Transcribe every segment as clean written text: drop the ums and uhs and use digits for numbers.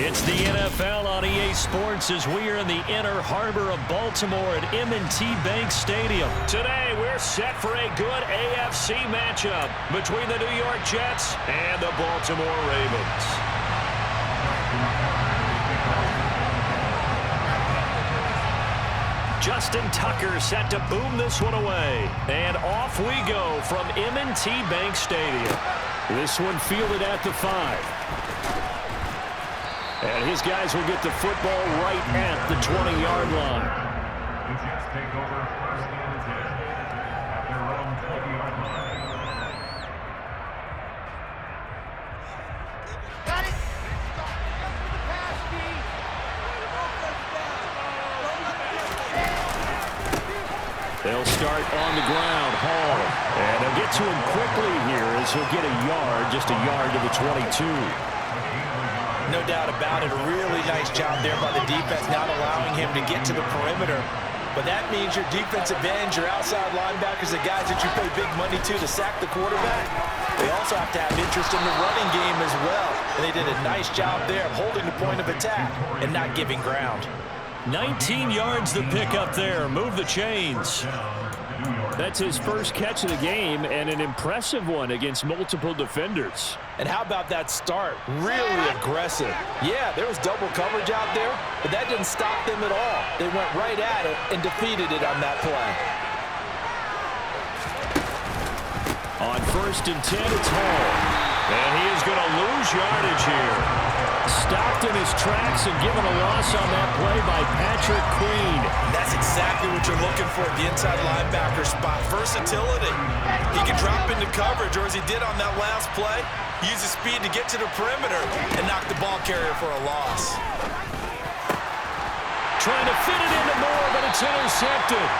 It's the NFL on EA Sports as we are in the inner harbor of Baltimore at M&T Bank Stadium. Today, we're set for a good AFC matchup between the New York Jets and the Baltimore Ravens. Justin Tucker set to boom this one away. And off we go from M&T Bank Stadium. This one fielded at the 5. And his guys will get the football right at the 20-yard line. The Jets take over first and 10 at their own 20-yard line. Got it. Up for the pass, D. They'll start on the ground. Hall. And they'll get to him quickly here as he'll get a yard, just a yard to the 22. No doubt about it. A really nice job there by the defense, not allowing him to get to the perimeter. But that means your defensive ends, your outside linebackers, the guys that you pay big money to sack the quarterback. They also have to have interest in the running game as well. And they did a nice job there of holding the point of attack and not giving ground. 19 yards to pick up there. Move the chains. That's his first catch of the game and an impressive one against multiple defenders. And how about that start? Really aggressive. Yeah, there was double coverage out there, but that didn't stop them at all. They went right at it and defeated it on that play. On 1st and 10, it's Hall. And he is going to lose yardage here. Stopped in his tracks and given a loss on that play by Patrick Queen. That's exactly what you're looking for at the inside linebacker spot. Versatility. He can drop into coverage, or as he did on that last play, use his speed to get to the perimeter and knock the ball carrier for a loss. Trying to fit it into Moore, but it's intercepted.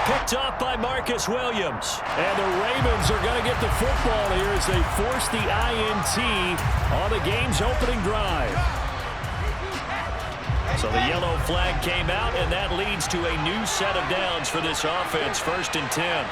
Picked off by Marcus Williams. And the Ravens are going to get the football here as they force the INT on the game's opening drive. So the yellow flag came out, and that leads to a new set of downs for this offense. 1st and 10.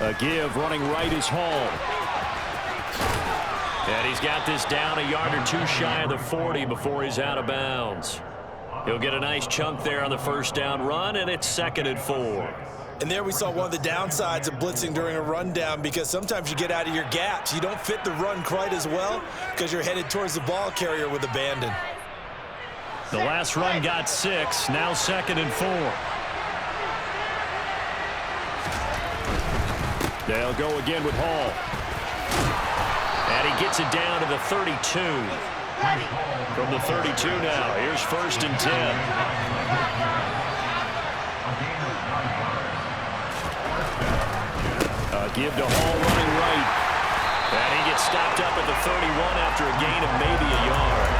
A give, running right is Hall. And he's got this down a yard or two shy of the 40 before he's out of bounds. He'll get a nice chunk there on the first down run, and it's 2nd and 4. And there we saw one of the downsides of blitzing during a rundown, because sometimes you get out of your gaps. You don't fit the run quite as well because you're headed towards the ball carrier with abandon. The last run got 6, now 2nd and 4. They'll go again with Hall. And he gets it down to the 32. From the 32 now, here's 1st and 10. Give to Hall running right. And he gets stopped up at the 31 after a gain of maybe a yard.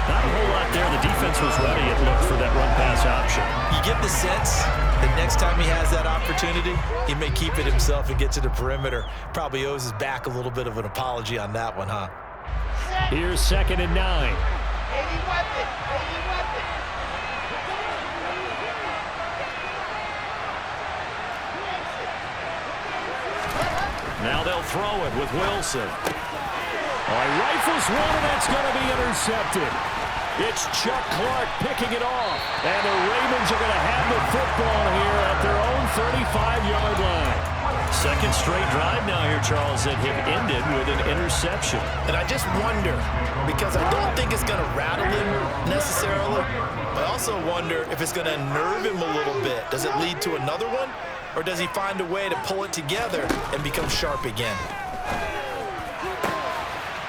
Not a whole lot there. The defense was ready, it looked, for that run-pass option. You get the sense that next time he has that opportunity, he may keep it himself and get to the perimeter. Probably owes his back a little bit of an apology on that one, huh? Here's 2nd and 9. 80 weapon. 80 weapon. Now they'll throw it with Wilson. Rifles one, and that's going to be intercepted. It's Chuck Clark picking it off. And the Ravens are going to have the football here at their own 35-yard line. 2nd straight drive now here, Charles, that have ended with an interception. And I just wonder, because I don't think it's going to rattle him necessarily. I also wonder if it's going to unnerve him a little bit. Does it lead to another one? Or does he find a way to pull it together and become sharp again?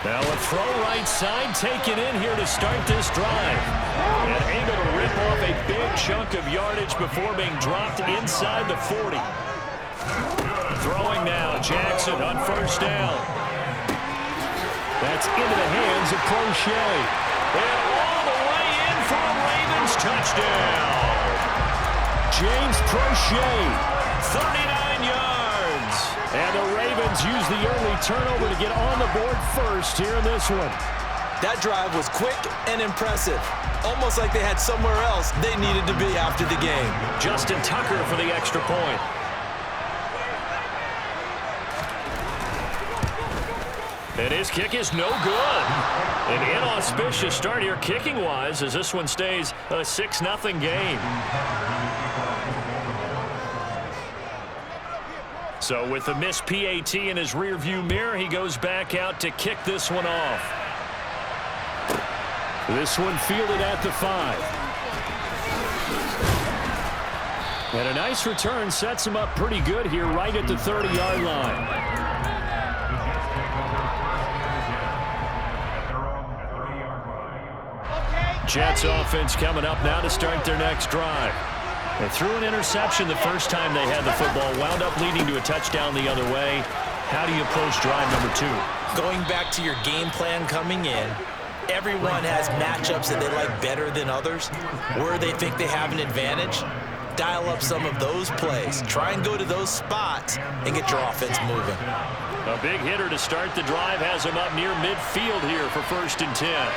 Now a throw right side taken in here to start this drive. And able to rip off a big chunk of yardage before being dropped inside the 40. Throwing now, Jackson on 1st down. That's into the hands of Crochet. And all the way in for a Ravens touchdown. James Prochet, 39 yards. And the Ravens use the early turnover to get on the board first here in this one. That drive was quick and impressive. Almost like they had somewhere else they needed to be after the game. Justin Tucker for the extra point. And his kick is no good. An inauspicious start here kicking-wise as this one stays a 6-0 game. So with the missed PAT in his rearview mirror, he goes back out to kick this one off. This one fielded at the 5. And a nice return sets him up pretty good here right at the 30-yard line. Jets offense coming up now to start their next drive. They threw an interception the first time they had the football, wound up leading to a touchdown the other way. How do you approach drive number 2? Going back to your game plan coming in, everyone has matchups that they like better than others. Where they think they have an advantage, dial up some of those plays. Try and go to those spots and get your offense moving. A big hitter to start the drive has him up near midfield here for 1st and 10.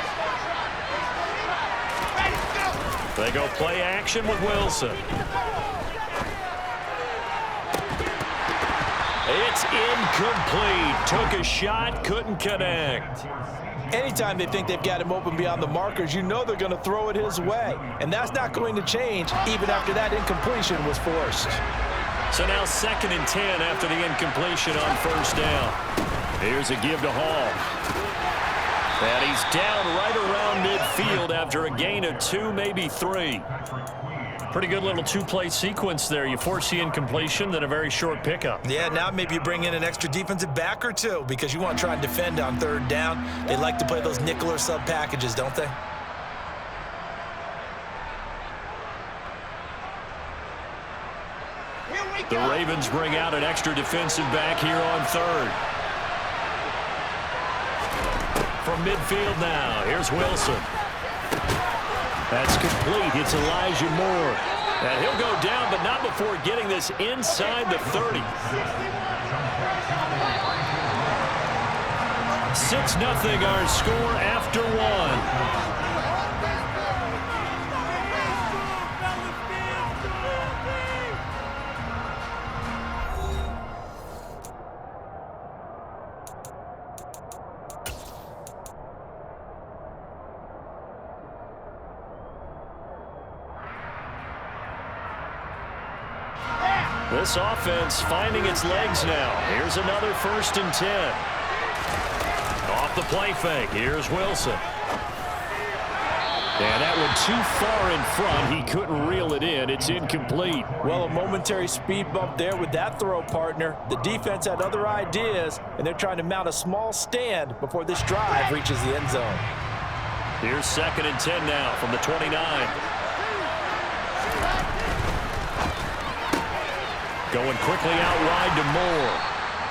They go play action with Wilson. It's incomplete. Took a shot, couldn't connect. Anytime they think they've got him open beyond the markers, you know they're going to throw it his way. And that's not going to change even after that incompletion was forced. So now 2nd and 10 after the incompletion on 1st down. Here's a give to Hall. And he's down right around midfield after a gain of 2, maybe 3. Pretty good little 2-play sequence there. You force the incompletion, then a very short pickup. Yeah, now maybe you bring in an extra defensive back or 2 because you want to try and defend on 3rd down. They like to play those nickel or sub packages, don't they? The Ravens bring out an extra defensive back here on 3rd. From midfield now, here's Wilson. That's complete. It's Elijah Moore. And he'll go down, but not before getting this inside the 30. 6-0 our score after 1. This offense finding its legs now. Here's another 1st and 10. Off the play fake. Here's Wilson. And that one too far in front. He couldn't reel it in. It's incomplete. Well, a momentary speed bump there with that throw, partner. The defense had other ideas, and they're trying to mount a small stand before this drive reaches the end zone. Here's 2nd and 10 now from the 29. Going quickly out wide to Moore.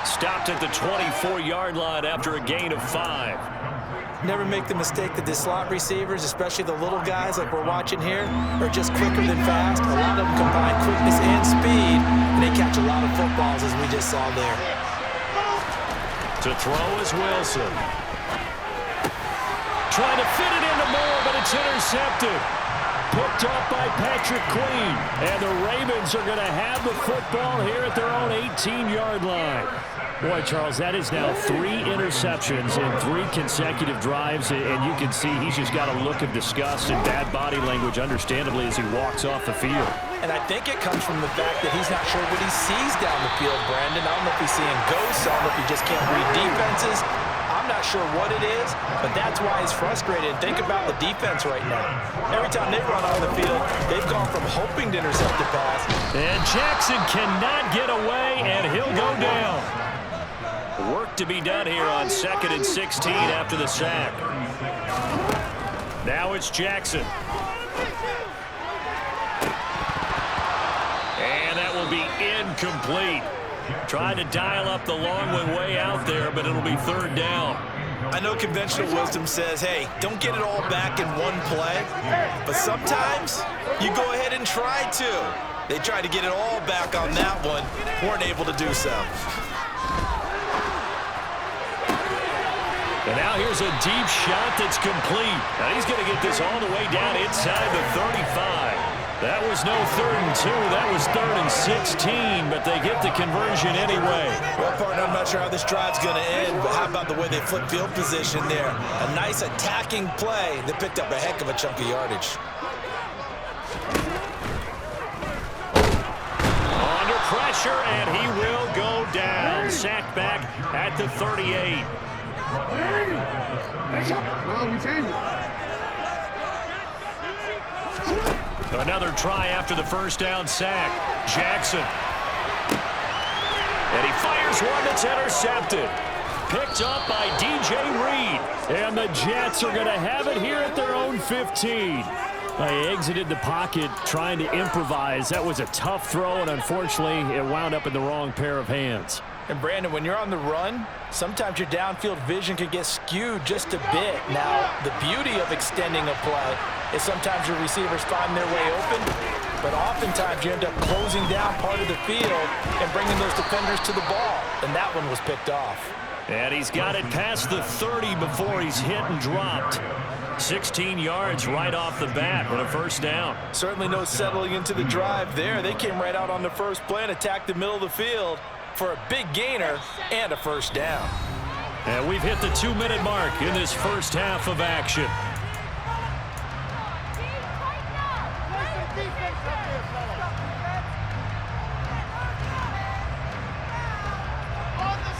Stopped at the 24-yard line after a gain of 5. Never make the mistake that the slot receivers, especially the little guys like we're watching here, are just quicker than fast. A lot of them combine quickness and speed, and they catch a lot of footballs, as we just saw there. To throw is Wilson. Trying to fit it into Moore, but it's intercepted. Picked off by Patrick Queen. And the Ravens are going to have the football here at their own 18-yard line. Boy, Charles, that is now 3 interceptions in 3 consecutive drives. And you can see he's just got a look of disgust and bad body language, understandably, as he walks off the field. And I think it comes from the fact that he's not sure what he sees down the field, Brandon. I don't know if he's seeing ghosts. I don't know if he just can't read defenses. I'm not sure what it is, but that's why he's frustrated. Think about the defense right now. Every time they run on the field, they've gone from hoping to intercept the pass. And Jackson cannot get away, and he'll go down. Work to be done here on 2nd and 16 after the sack. Now it's Jackson. And that will be incomplete. Trying to dial up the long one way out there, but it'll be 3rd down. I know conventional wisdom says, hey, don't get it all back in one play. But sometimes You go ahead and try to. They tried to get it all back on that one. Weren't able to do so. And now here's a deep shot that's complete. Now he's going to get this all the way down inside the 35. That was no 3rd and 2. That was 3rd and 16, but they get the conversion anyway. Well, partner, I'm not sure how this drive's going to end, but how about the way they flip field position there? A nice attacking play. They picked up a heck of a chunk of yardage. Under pressure, and he will go down. Sacked back at the 38. Another try after the first down sack. Jackson. And he fires one that's intercepted. Picked up by DJ Reed. And the Jets are going to have it here at their own 15. They exited the pocket trying to improvise. That was a tough throw, and unfortunately, it wound up in the wrong pair of hands. And Brandon, when you're on the run, sometimes your downfield vision can get skewed just a bit. Now, the beauty of extending a play is sometimes your receivers find their way open, but oftentimes you end up closing down part of the field and bringing those defenders to the ball, and that one was picked off. And he's got it past the 30 before he's hit and dropped. 16 yards right off the bat with a first down. Certainly no settling into the drive there. They came right out on the first play and attacked the middle of the field for a big gainer and a first down. And we've hit the 2-minute mark in this first half of action.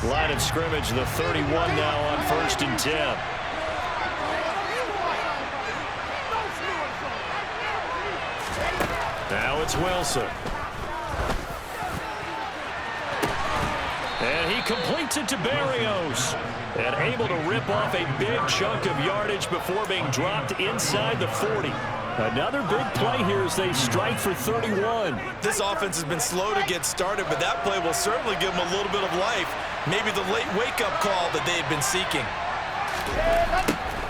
Line of scrimmage, the 31 now on 1st and 10. Now it's Wilson. And he completes it to Berrios. And able to rip off a big chunk of yardage before being dropped inside the 40. Another big play here as they strike for 31. This offense has been slow to get started, but that play will certainly give them a little bit of life. Maybe the late wake-up call that they had been seeking.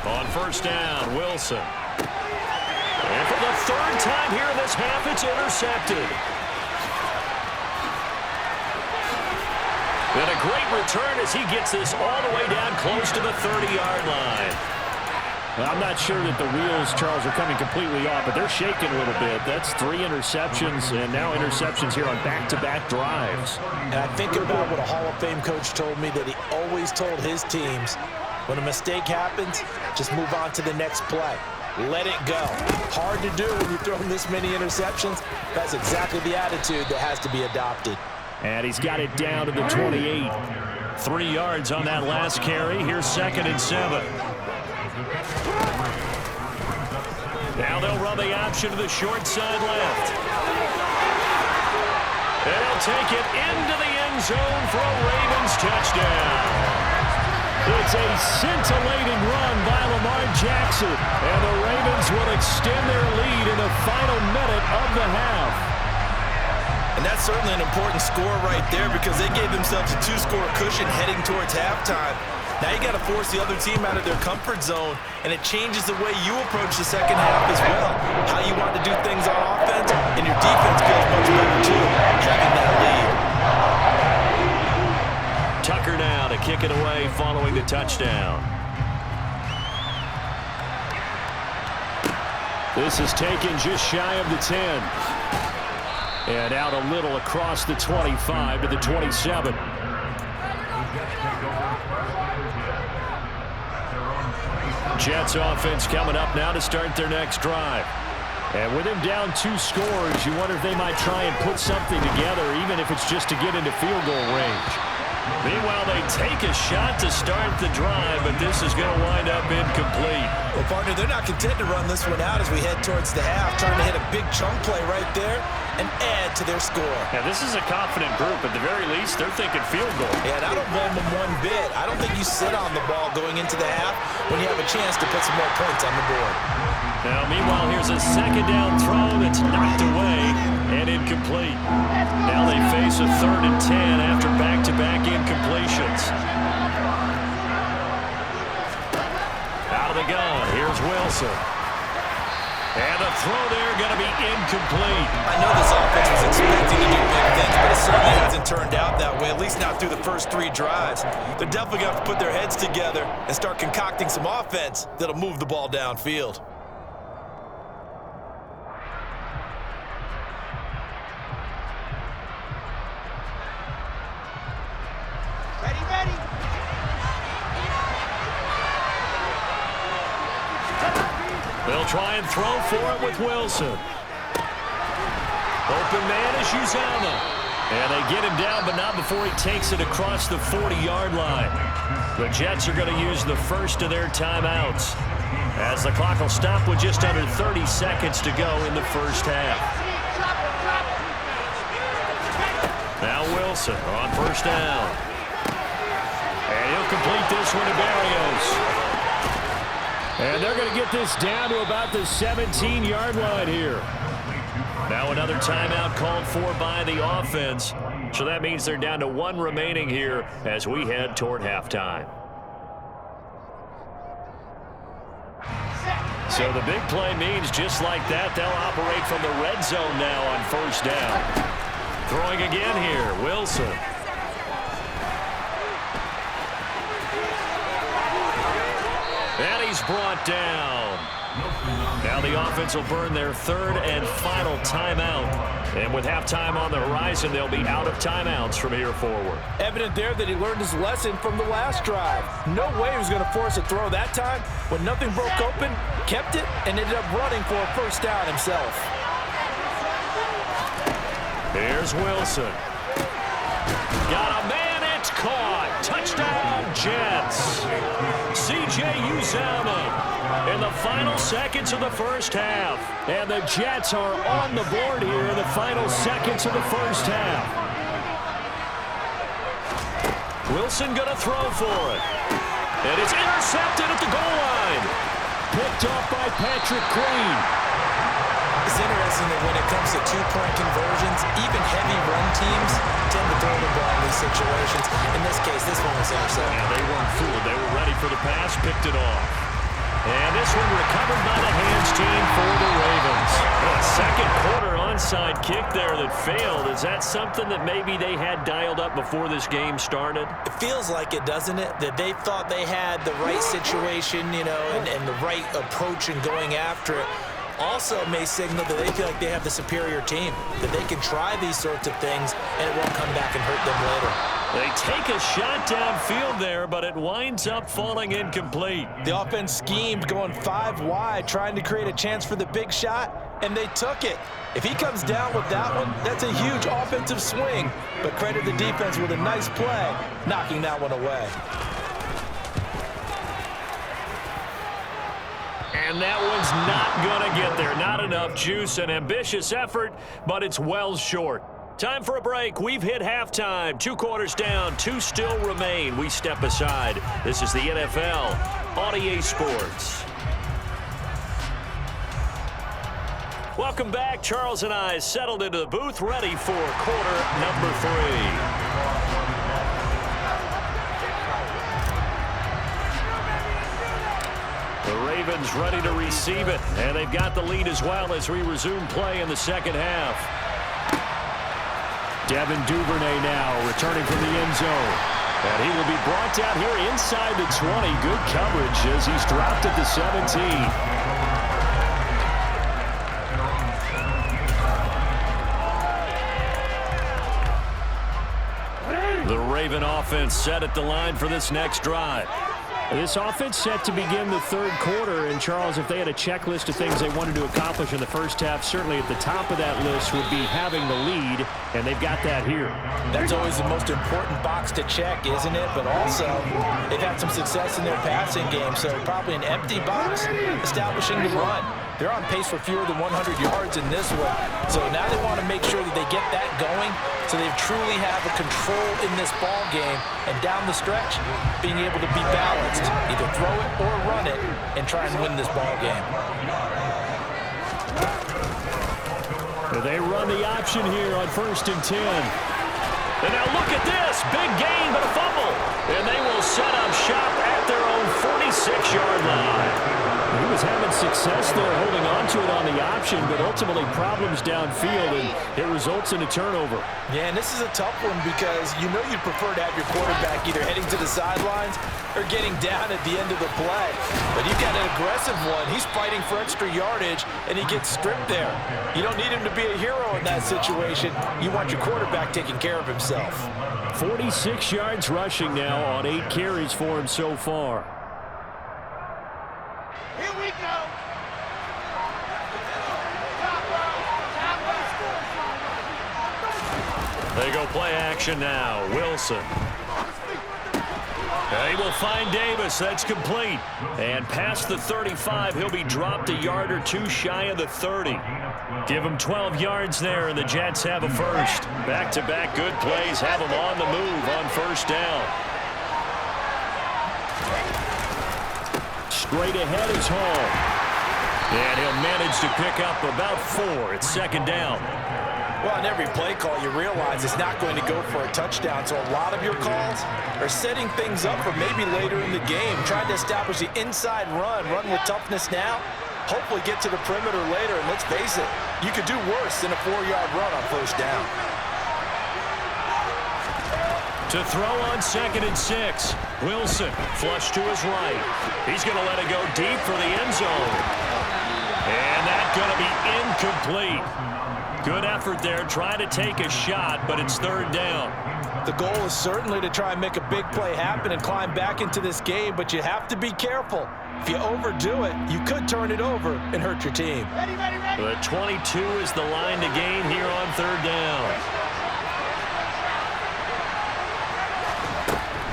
On first down, Wilson. And for the 3rd time here in this half, it's intercepted. And a great return as he gets this all the way down close to the 30-yard line. Well, I'm not sure that the wheels, Charles, are coming completely off, but they're shaking a little bit. That's 3 interceptions, and now interceptions here on back-to-back drives. And I think about what a Hall of Fame coach told me, that he always told his teams, when a mistake happens, just move on to the next play. Let it go. Hard to do when you're throwing this many interceptions. That's exactly the attitude that has to be adopted. And he's got it down to the 28. 3 yards on that last carry. Here's 2nd and 7. Now they'll run the option to the short side left. And he'll take it into the end zone for a Ravens touchdown. It's a scintillating run by Lamar Jackson. And the Ravens will extend their lead in the final minute of the half. And that's certainly an important score right there, because they gave themselves a 2-score cushion heading towards halftime. Now you got to force the other team out of their comfort zone, and it changes the way you approach the second half as well. How you want to do things on offense, and your defense feels much better too, having that lead. Tucker now to kick it away following the touchdown. This is taken just shy of the 10. And out a little across the 25 to the 27. Jets offense coming up now to start their next drive. And with him down 2 scores, you wonder if they might try and put something together, even if it's just to get into field goal range. Meanwhile, they take a shot to start the drive, but this is going to wind up incomplete. Well, partner, they're not content to run this one out as we head towards the half, trying to hit a big chunk play right there and add to their score. Yeah, this is a confident group. At the very least, they're thinking field goal. Yeah, and I don't blame them one bit. I don't think you sit on the ball going into the half when you have a chance to put some more points on the board. Now, meanwhile, here's a 2nd down throw that's knocked away and incomplete. Now they face a 3rd and 10 after back-to-back incompletions. Out of the gun, here's Wilson. And the throw there going to be incomplete. I know this offense was expecting to do big things, but it certainly hasn't turned out that way, at least not through the first 3 drives. They're definitely going to have to put their heads together and start concocting some offense that'll move the ball downfield. Ready, ready. They'll try and throw for it with Wilson. Open man is Uzama. And they get him down, but not before he takes it across the 40-yard line. The Jets are going to use the first of their timeouts, as the clock will stop with just under 30 seconds to go in the first half. Now Wilson on first down. And he'll complete this one to Barrios. And they're going to get this down to about the 17-yard line here. Now another timeout called for by the offense. So that means they're down to 1 remaining here as we head toward halftime. So the big play means just like that, they'll operate from the red zone now on first down. Throwing again here, Wilson. And he's brought down. Now the offense will burn their 3rd and final timeout. And with halftime on the horizon, they'll be out of timeouts from here forward. Evident there that he learned his lesson from the last drive. No way he was going to force a throw that time. When nothing broke open, kept it, and ended up running for a first down himself. Here's Wilson. Got a man, it's caught. Touchdown, Jets. C.J. Uzama in the final seconds of the first half. And the Jets are on the board here in the final seconds of the first half. Wilson going to throw for it. And it's intercepted at the goal line. Picked off by Patrick Queen. It's interesting that when it comes to 2-point conversions, even heavy run teams tend to throw the ball in these situations. In this case, this one was intercepted. And they weren't fooled. They were ready for the pass, picked it off. And this one recovered by the hands team for the Ravens. A second quarter onside kick there that failed. Is that something that maybe they had dialed up before this game started? It feels like it, doesn't it? That they thought they had the right situation, you know, and the right approach in going after it. Also may signal that they feel like they have the superior team, that they can try these sorts of things and it won't come back and hurt them later. They take a shot downfield there, but it winds up falling incomplete. The offense schemed going 5 wide, trying to create a chance for the big shot, and they took it. If he comes down with that one, that's a huge offensive swing. But credit the defense with a nice play, knocking that one away. And that one's not going to get there. Not enough juice. An ambitious effort, but it's well short. Time for a break. We've hit halftime. 2 quarters down. 2 still remain. We step aside. This is the NFL on EA Sports. Welcome back. Charles and I settled into the booth, ready for quarter number 3. The Ravens ready to receive it, and they've got the lead as well as we resume play in the second half. Devin Duvernay now returning from the end zone. And he will be brought down here inside the 20. Good coverage as he's dropped at the 17. The Raven offense set at the line for this next drive. This offense set to begin the 3rd quarter, and Charles, if they had a checklist of things they wanted to accomplish in the first half, certainly at the top of that list would be having the lead, and they've got that here. That's always the most important box to check, isn't it? But also, they've had some success in their passing game, so probably an empty box establishing the run. They're on pace for fewer than 100 yards in this one, so now they want to make sure that they get that going so they truly have a control in this ball game, and down the stretch, being able to be balanced, either throw it or run it, and try and win this ball game. They run the option here on 1st and 10. And now look at this, big gain but a fumble, and they will set up shop at their own 46-yard line. He was having success there holding on to it on the option, but ultimately problems downfield, and it results in a turnover. Yeah, and this is a tough one because you know you'd prefer to have your quarterback either heading to the sidelines or getting down at the end of the play. But you've got an aggressive one. He's fighting for extra yardage, and he gets stripped there. You don't need him to be a hero in that situation. You want your quarterback taking care of himself. 46 yards rushing now on 8 carries for him so far. Here we go. They go play action now. Wilson. He will find Davis. That's complete. And past the 35, he'll be dropped a yard or two shy of the 30. Give him 12 yards there, and the Jets have a first. Back-to-back good plays have them on the move on first down. Straight ahead is Hall. And he'll manage to pick up about 4. It's second down. Well, on every play call, you realize it's not going to go for a touchdown, so a lot of your calls are setting things up for maybe later in the game, trying to establish the inside run with toughness now, hopefully get to the perimeter later, and let's face it, you could do worse than a 4-yard run on first down. To throw on 2nd and 6. Wilson, flush to his right. He's going to let it go deep for the end zone. And that's going to be incomplete. Good effort there, trying to take a shot, but it's third down. The goal is certainly to try and make a big play happen and climb back into this game, but you have to be careful. If you overdo it, you could turn it over and hurt your team. Ready, ready, ready. The 22 is the line to gain here on third down.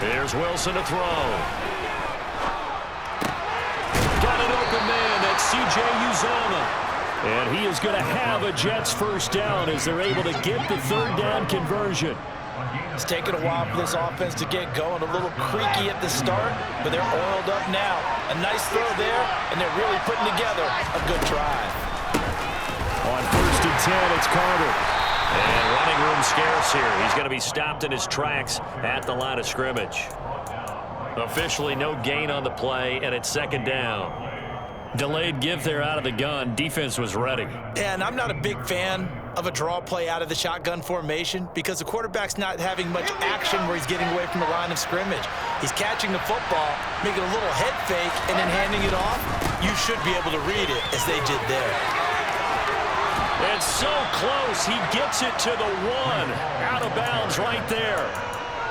Here's Wilson to throw. Got an open man. That's C.J. Uzomah. And he is going to have a Jets first down as they're able to get the third down conversion. It's taken a while for this offense to get going. A little creaky at the start, but they're oiled up now. A nice throw there, and they're really putting together a good drive. On 1st and 10, it's Carter. And running room scarce here. He's going to be stopped in his tracks at the line of scrimmage. Officially no gain on the play, and it's second down. Delayed give there out of the gun. Defense was ready. And I'm not a big fan of a draw play out of the shotgun formation because the quarterback's not having much action where he's getting away from the line of scrimmage. He's catching the football, making a little head fake, and then handing it off. You should be able to read it as they did there. It's so close. He gets it to the 1. Out of bounds right there.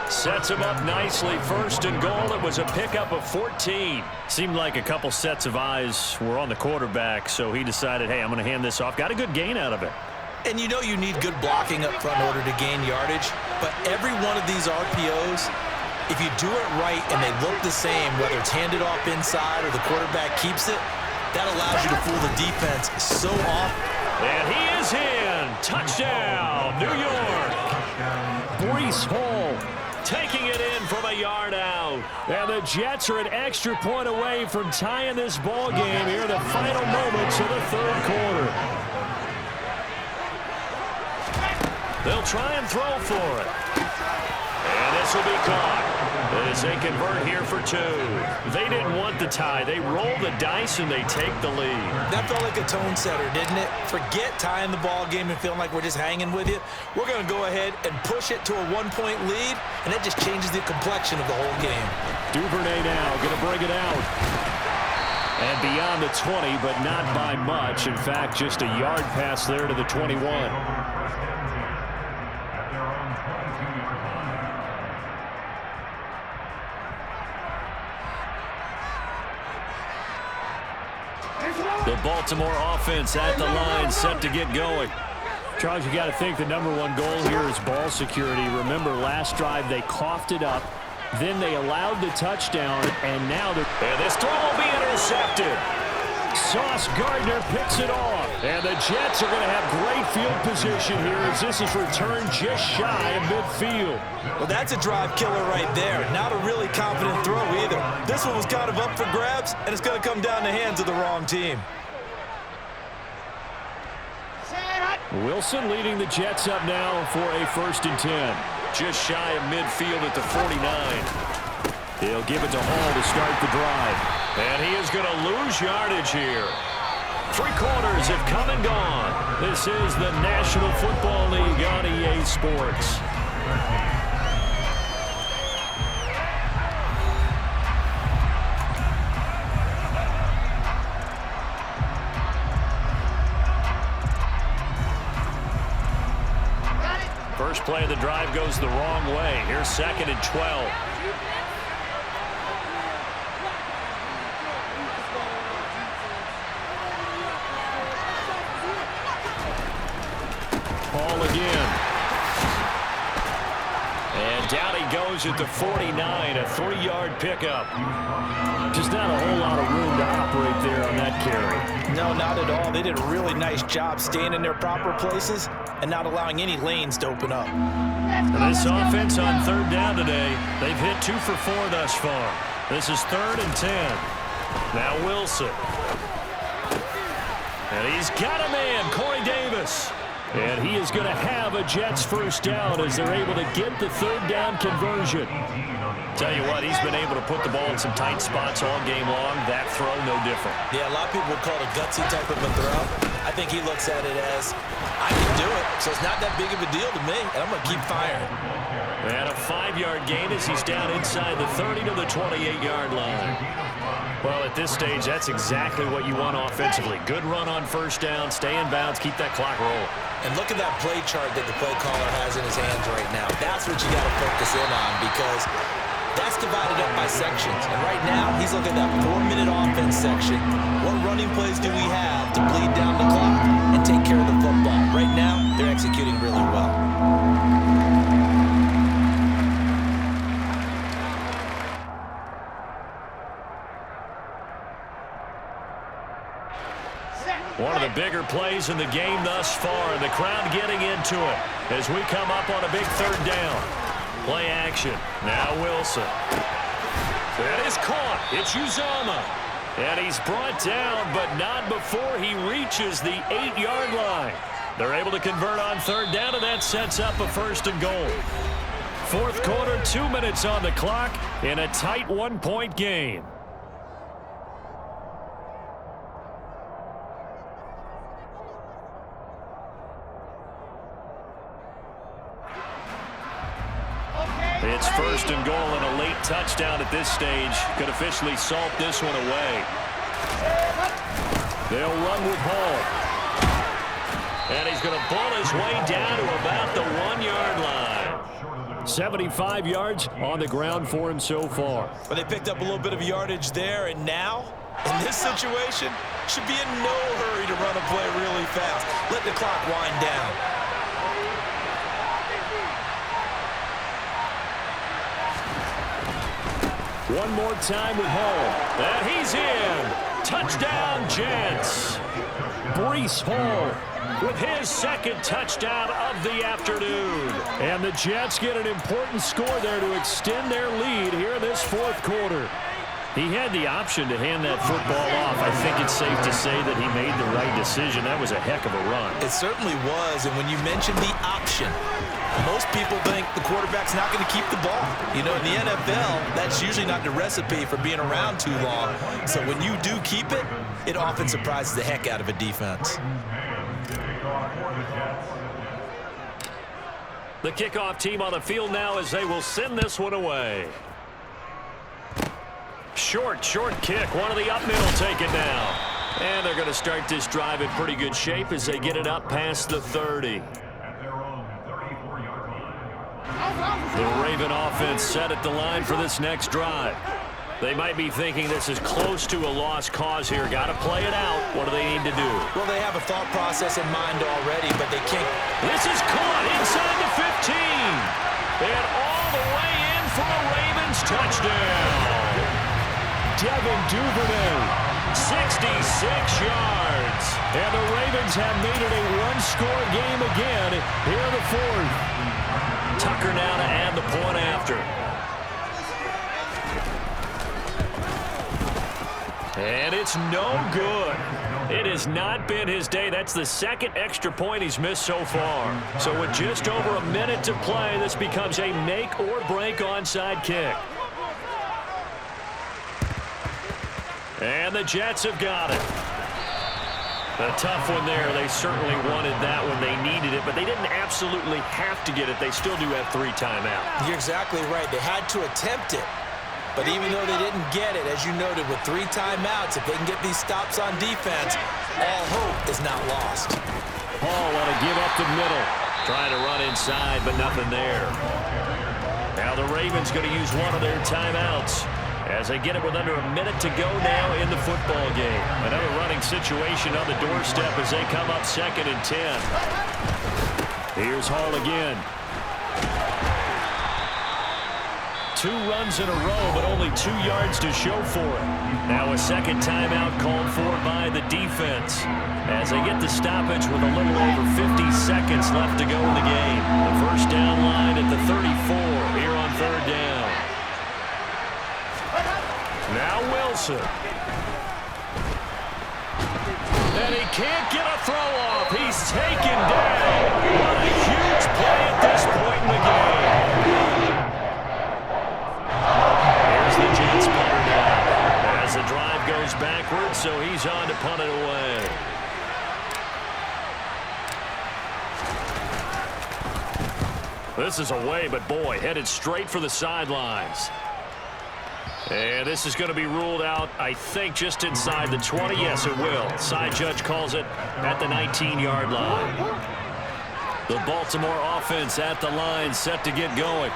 Sets him up nicely. First and goal. It was a pickup of 14. Seemed like a couple sets of eyes were on the quarterback, so he decided, hey, I'm going to hand this off. Got a good gain out of it. And you know you need good blocking up front in order to gain yardage, but every one of these RPOs, if you do it right and they look the same, whether it's handed off inside or the quarterback keeps it, that allows you to fool the defense so often. And he is in. Touchdown, New York. Breece Hall taking it in from a yard out. And the Jets are an extra point away from tying this ball game here in the final moments of the third quarter. They'll try and throw for it. And this will be caught as they convert here for 2. They didn't want the tie. They roll the dice and they take the lead. That felt like a tone setter, didn't it? Forget tying the ball game and feeling like we're just hanging with you. We're going to go ahead and push it to a 1-point lead, and that just changes the complexion of the whole game. Duvernay now going to bring it out. And beyond the 20, but not by much. In fact, just a yard pass there to the 21. The Baltimore offense at the line, set to get going. Charles, you got to think the #1 goal here is ball security. Remember, last drive they coughed it up, then they allowed the touchdown, and now and this throw will be intercepted. Sauce Gardner picks it off, and the Jets are going to have great field position here as this is returned just shy of midfield. Well, that's a drive killer right there. Not a really confident throw either. This one was kind of up for grabs, and it's going to come down the hands of the wrong team. Wilson leading the Jets up now for a 1st and 10. Just shy of midfield at the 49. He'll give it to Hall to start the drive. And he is going to lose yardage here. 3 quarters have come and gone. This is the National Football League on EA Sports. First play of the drive goes the wrong way. Here's 2nd and 12. Ball again. And down he goes at the 49, a 3-yard pickup. Just not a whole lot of room to operate there on that carry. No, not at all. They did a really nice job staying in their proper places and not allowing any lanes to open up. And this offense on 3rd down today, they've hit 2 for 4 thus far. This is 3rd and 10. Now Wilson. And he's got a man, Corey Davis. And he is going to have a Jets first down as they're able to get the 3rd down conversion. Tell you what, he's been able to put the ball in some tight spots all game long. That throw, no different. Yeah, a lot of people would call it a gutsy type of a throw. I think he looks at it as, I can do it, so it's not that big of a deal to me, and I'm going to keep firing. And a 5-yard gain as he's down inside the 30 to the 28-yard line. Well, at this stage, that's exactly what you want offensively. Good run on first down, stay in bounds, keep that clock rolling. And look at that play chart that the play caller has in his hands right now. That's what you got to focus in on because that's divided up by sections. And right now, he's looking at that 4-minute offense section. What running plays do we have to bleed down the clock and take care of the football? Right now, they're executing really well. One of the bigger plays in the game thus far, and the crowd getting into it as we come up on a big 3rd down. Play action. Now Wilson. That is caught. It's Uzomah. And he's brought down, but not before he reaches the 8-yard line. They're able to convert on 3rd down, and that sets up a 1st and goal. 4th quarter, 2 minutes on the clock in a tight 1-point game. It's 1st and goal and a late touchdown at this stage. Could officially salt this one away. They'll run with Hall. And he's going to ball his way down to about the 1-yard line. 75 yards on the ground for him so far. But they picked up a little bit of yardage there, and now, in this situation, should be in no hurry to run a play really fast. Let the clock wind down. One more time with Hall. And he's in. Touchdown, Jets. Breece Hall with his 2nd touchdown of the afternoon. And the Jets get an important score there to extend their lead here in this 4th quarter. He had the option to hand that football off. I think it's safe to say that he made the right decision. That was a heck of a run. It certainly was. And when you mention the option, most people think the quarterback's not going to keep the ball. You know, in the NFL, that's usually not the recipe for being around too long. So when you do keep it, it often surprises the heck out of a defense. The kickoff team on the field now as they will send this one away. Short kick. One of the up middle taken down. And they're going to start this drive in pretty good shape as they get it up past the 30. The Raven offense set at the line for this next drive. They might be thinking this is close to a lost cause here. Got to play it out. What do they need to do? Well, they have a thought process in mind already, but they can't. This is caught inside the 15. And all the way in for a Ravens touchdown. Devin Duvernay, 66 yards. And the Ravens have made it a one-score game again here in the 4th. Tucker now to add the point after. And it's no good. It has not been his day. That's the 2nd extra point he's missed so far. So with just over a minute to play, this becomes a make-or-break onside kick. And the Jets have got it. A tough one there. They certainly wanted that when they needed it, but they didn't absolutely have to get it. They still do have 3 timeouts. You're exactly right. They had to attempt it. But even though they didn't get it, as you noted, with 3 timeouts, if they can get these stops on defense, all hope is not lost. Hall want to give up the middle. Trying to run inside, but nothing there. Now the Ravens going to use one of their timeouts as they get it with under a minute to go now in the football game. Another running situation on the doorstep as they come up 2nd and 10. Here's Hall again. 2 runs in a row, but only 2 yards to show for it. Now a second timeout called for by the defense as they get the stoppage with a little over 50 seconds left to go in the game. The first down line at the 34 here on 3rd down. Now Wilson. And he can't get a throw off. He's taken down. What a huge play at this point in the game. Here's the Jets punter now. As the drive goes backwards, so he's on to punt it away. This is away, but boy, headed straight for the sidelines. And this is going to be ruled out, I think, just inside the 20. Yes, it will. Side judge calls it at the 19-yard line. The Baltimore offense at the line, set to get going.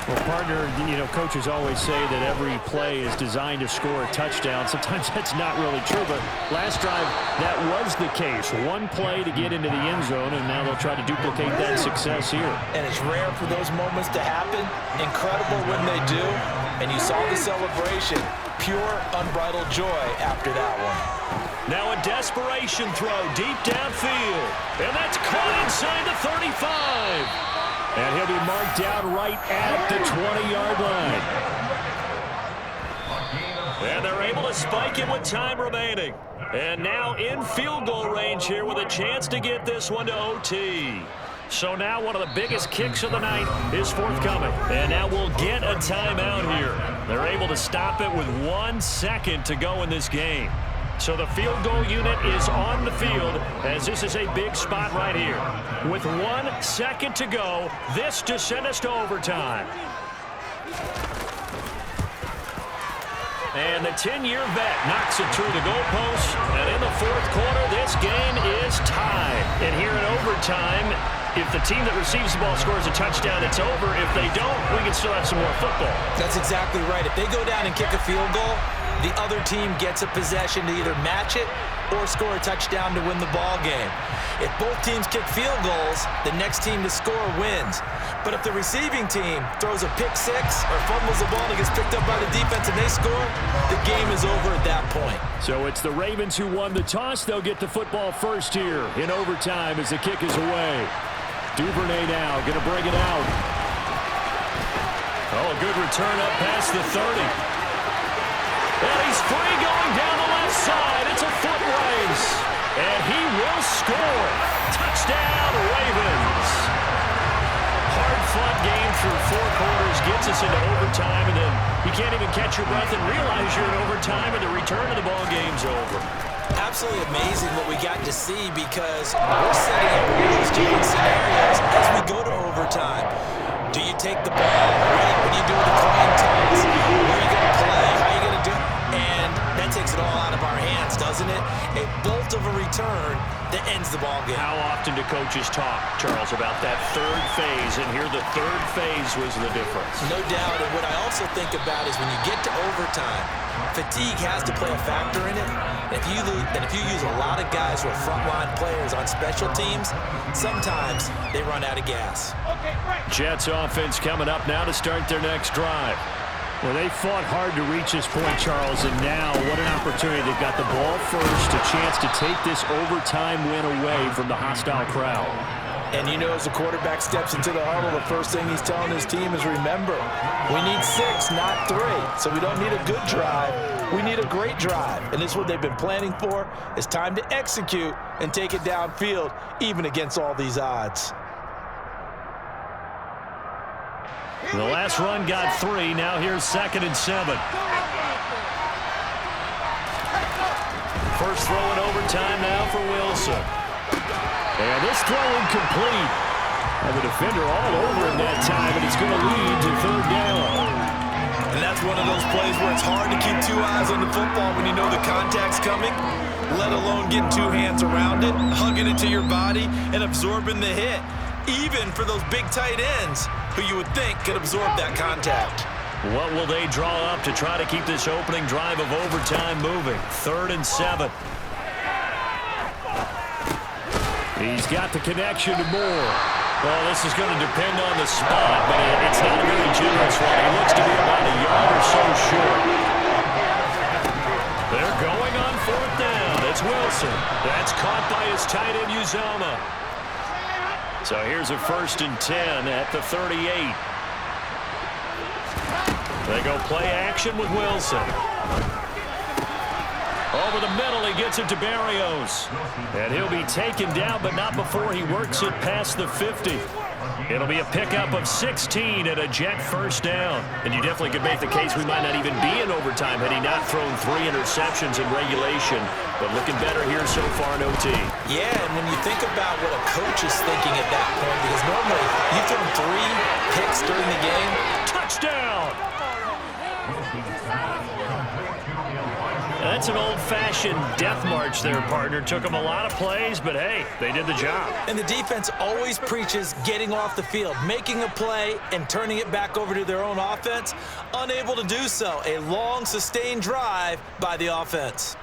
Well, partner, coaches always say that every play is designed to score a touchdown. Sometimes that's not really true, but last drive, that was the case. One play to get into the end zone, and now they'll try to duplicate that success here. And it's rare for those moments to happen. Incredible when they do. And you saw the celebration. Pure, unbridled joy after that one. Now a desperation throw deep downfield. And that's caught inside the 35. And he'll be marked down right at the 20-yard line. And they're able to spike him with time remaining. And now in field goal range here with a chance to get this one to OT. So now one of the biggest kicks of the night is forthcoming. And now we'll get a timeout here. They're able to stop it with 1 second to go in this game. So the field goal unit is on the field as this is a big spot right here. With 1 second to go, this to send us to overtime. And the 10-year vet knocks it through the goalpost. And in the 4th quarter, this game is tied. And here in overtime, if the team that receives the ball scores a touchdown, it's over. If they don't, we can still have some more football. That's exactly right. If they go down and kick a field goal, the other team gets a possession to either match it or score a touchdown to win the ball game. If both teams kick field goals, the next team to score wins. But if the receiving team throws a pick six or fumbles the ball and gets picked up by the defense and they score, the game is over at that point. So it's the Ravens who won the toss. They'll get the football first here in overtime as the kick is away. Duvernay now going to bring it out. Oh, a good return up past the 30. And he's free going down the left side. It's a foot race. And he will score. Touchdown, Ravens. Hard-fought game through 4 quarters gets us into overtime, and then you can't even catch your breath and realize you're in overtime, and the return of the ball game's over. Absolutely amazing what we got to see because we're setting up rules different scenarios as we go to overtime. Do you take the ball? Right? What do you do with the coin toss? Where are you going to play? How are you going to do it? And that takes it all out of our hands, doesn't it? A bolt of a return that ends the ball game. How often do coaches talk, Charles, about that 3rd phase? And here the 3rd phase was the difference. No doubt. And what I also think about is when you get to overtime, fatigue has to play a factor in it. And if you use a lot of guys who are frontline players on special teams, sometimes they run out of gas. Jets offense coming up now to start their next drive. Well, they fought hard to reach this point, Charles, and now what an opportunity. They've got the ball first, a chance to take this overtime win away from the hostile crowd. And you know, as the quarterback steps into the huddle, the first thing he's telling his team is, remember, we need 6, not 3. So we don't need a good drive. We need a great drive. And this is what they've been planning for. It's time to execute and take it downfield, even against all these odds. The last run got 3. Now here's 2nd and 7. first throw in overtime now for Wilson. And this throw incomplete. And the defender all over him that time, and it's going to lead to third down. And that's one of those plays where it's hard to keep two eyes on the football when you know the contact's coming, let alone getting two hands around it, hugging it to your body, and absorbing the hit, even for those big tight ends who you would think could absorb that contact. What will they draw up to try to keep this opening drive of overtime moving? 3rd and 7. He's got the connection to Moore. Well, this is going to depend on the spot, but it's not a very generous one. He looks to be about a yard or so short. They're going on 4th down. It's Wilson. That's caught by his tight end, Uzomah. So here's a 1st and 10 at the 38. They go play action with Wilson. Over the middle, he gets it to Barrios. And he'll be taken down, but not before he works it past the 50. It'll be a pickup of 16 and a Jet first down. And you definitely could make the case we might not even be in overtime had he not thrown 3 interceptions in regulation. But looking better here so far in OT. Yeah, and when you think about what a coach is thinking at that point, because normally you've thrown 3 picks during the game. Touchdown! That's an old-fashioned death march there, partner. Took them a lot of plays, but hey, they did the job. And the defense always preaches getting off the field, making a play, and turning it back over to their own offense. Unable to do so. A long, sustained drive by the offense.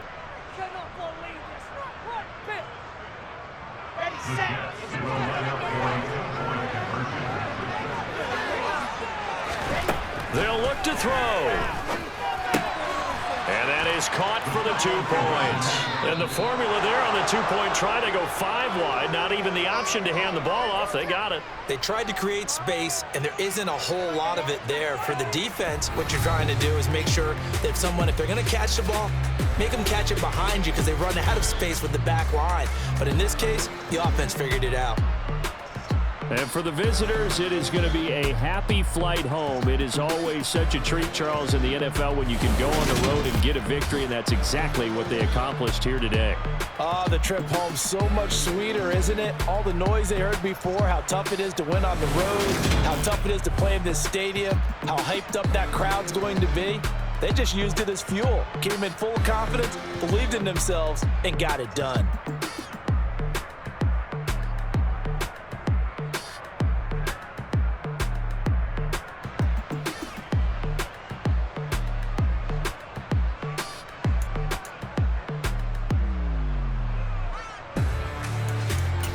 Ready, set. They'll look to throw. And that is caught for the 2 points. And the formula there on the 2-point try to go 5 wide. Not even the option to hand the ball off. They got it. They tried to create space, and there isn't a whole lot of it there. For the defense, what you're trying to do is make sure that if they're going to catch the ball, make them catch it behind you because they run out of space with the back line. But in this case, the offense figured it out. And for the visitors, it is going to be a happy flight home. It is always such a treat, Charles, in the NFL when you can go on the road and get a victory, and that's exactly what they accomplished here today. The trip home so much sweeter, isn't it? All the noise they heard before, how tough it is to win on the road, how tough it is to play in this stadium, how hyped up that crowd's going to be. They just used it as fuel, came in full of confidence, believed in themselves, and got it done.